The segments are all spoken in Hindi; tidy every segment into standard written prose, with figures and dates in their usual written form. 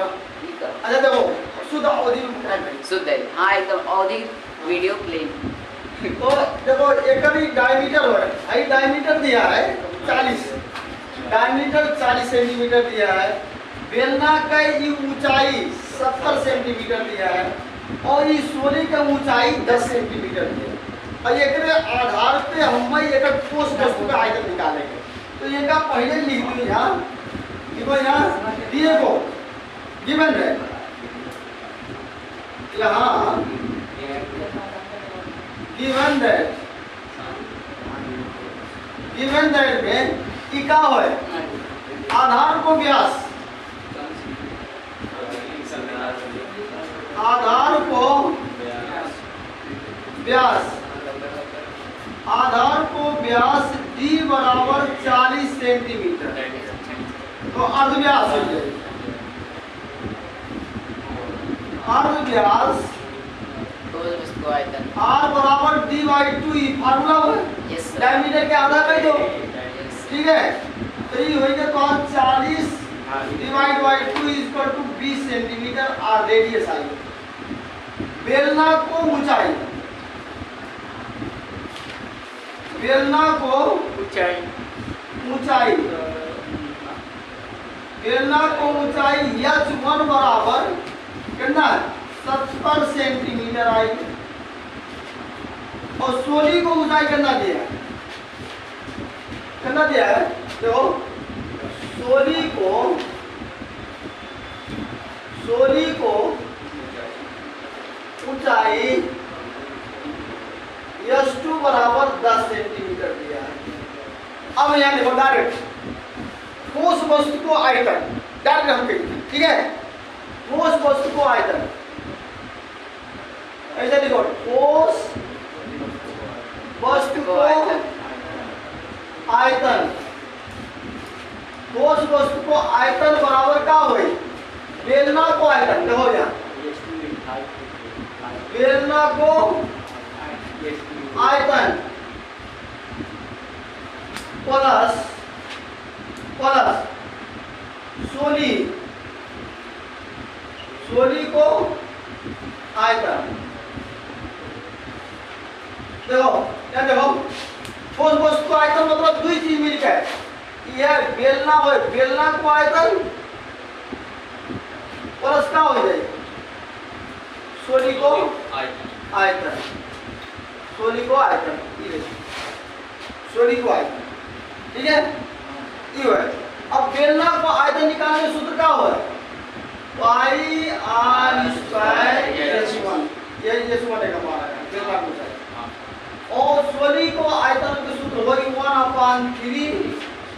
अच्छा देखो शुद्ध अवधि में शुद्ध है, हाँ एकदम अवधि वीडियो प्लेन। तो देखो एक भी डायमीटर हो है, डायमीटर दिया है 40, डायमीटर 40 सेंटीमीटर दिया है। बेलना का ये ऊंचाई 70 सेंटीमीटर दिया है और ये सोली का ऊंचाई 10 सेंटीमीटर दिया है। और एक आधार पे हम एक ठोस वस्तु का आयतन निकालेंगे। तो ये का पहले लिख दो यहाँ, देखो यहाँ दिए को गिवन है यहाँ गिवन दैट में इका है आधार को व्यास, आधार को व्यास डी बराबर 40 सेंटीमीटर, तो अर्धव्यास हो जाएगा। अर्धव्यास R बराबर D बाई 2 फार्मूला हो, डायमीटर के आधा कर दो, ठीक है। तो ये होगा तो 40 divide by 2 equal to 20 centimetre और रेडियस आई। बेलना को ऊंचाई, बेलना को H1 बराबर कितना 70 सेंटीमीटर आई और सोली को ऊंचाई कितना दिया है, देखो सोली को ऊंचाई S2 बराबर 10 सेंटीमीटर दिया है। अब यहाँ देखो डायरेक्ट ठोस वस्तु को आयतन डायरेक्ट हम कहेंगे, ठीक है। ठोस वस्तु को आयतन ऐसे लिखो, ठोस वस्तु को आयतन, ठोस वस्तु को आयतन बराबर का होई बेलना को आयतन, देखो यहाँ बेलना को आयतन प्लस सोली को आयतन। देखो क्या देखो ठोस वस्तु को आयतन मतलब दो चीज मिलकर यह बेलना हो, बेलना को आयतन प्लस का हो जाए सोली को आयतन, सोली को आयतन, ठीक है। ये है अब बेलना को आयतन निकालने का सूत्र क्या हो पाई r स्क्वायर h1, ये h1 है हमारा बेलना को चाहिए। और सोली को आयतन का सूत्र होगी 1/3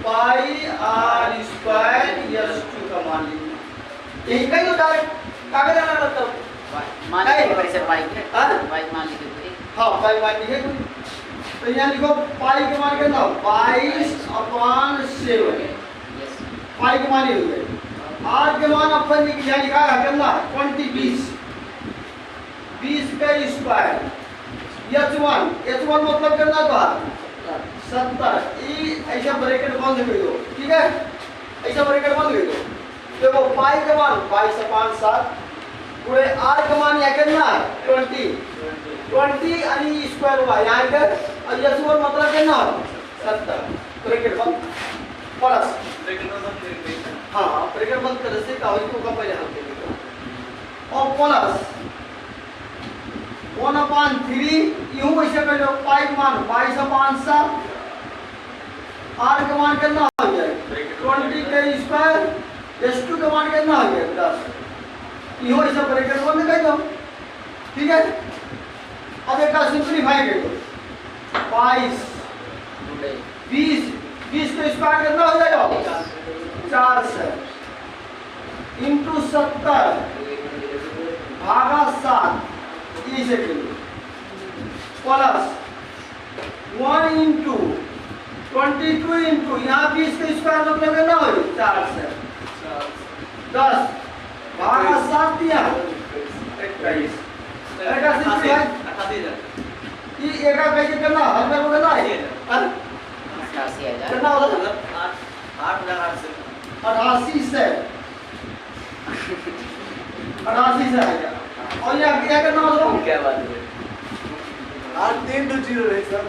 पाई r स्क्वायर h2 का मान लीजिए। यही कहीं तो डायरेक्ट कागज आना लगता मान लीजिए परिसर पाई मान लीजिए, हाँ पाई मान लीजिए। तो यहाँ लिखो पाई के मान कितना 22/7, पाई के मान ही हो गए। आर के मान अपन यहाँ लिखा है कितना 20 का स्क्वायर h1 मतलब कितना था 70। ऐसा ब्रैकेट बंद कर दो, ठीक है, ऐसा ब्रैकेट बंद कर दो। देखो पाई के मान 22/7 पूरे आर के मान यहाँ कितना 20 यानी स्क्वायर हुआ यहाँ के और h1 मतलब कितना 70, ब्रैकेट बंद प्लस हाँ ब्रैकेट बंद करने से क्या होगा पहले हम देखेंगे और प्लस 1/3 यूं ऐसे कर लो पाई के मान 22/7 आर के मान कितना हो जाए 20 का स्क्वायर h2 के मान कितना हो जाए 10, यूं ऐसे ब्रैकेट बंद कर दो, ठीक है। अब एक का सिंपलीफाई कर दो 20 का स्क्वायर कितना हो जाएगा 400 इंटू 70 भागा 7 इसे प्लस 1 इंटू 22 इंटू यहाँ 20 का स्क्वायर मतलब कितना हो 400 10 भागा 7 दिया 21 ये एक कैसे करना हल में करना है कितना होता है 88 से 88 से आएगा। और ये क्या करना होगा? क्या बात है? 8 3 2 0 है सर।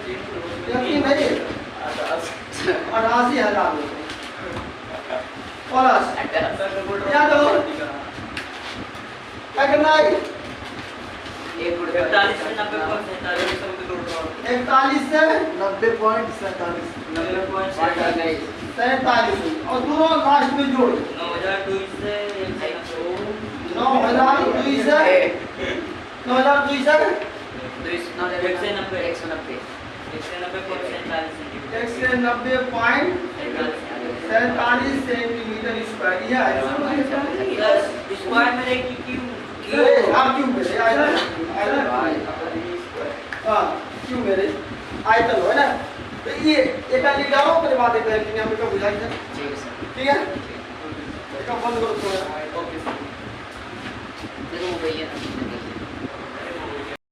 यकीन नहीं 88,000 रुपये प्लस क्या दो क्या करना है? 41 से 90.47 और दोनों लास्ट में जोड़ 9002 से 9,002 से 9,002 से 190.47 सेंटीमीटर स्क्वायर। यह है स्क्वायर में देखिए क्यों आप क्यों मेरे आयतन हाँ क्यों मेरे आयतन है ना। तो ये एक लिख आओ मेरे बात एक कि हमें को बुझाई है। ठीक है इसका बंद करो थोड़ा। ओके देखो भैया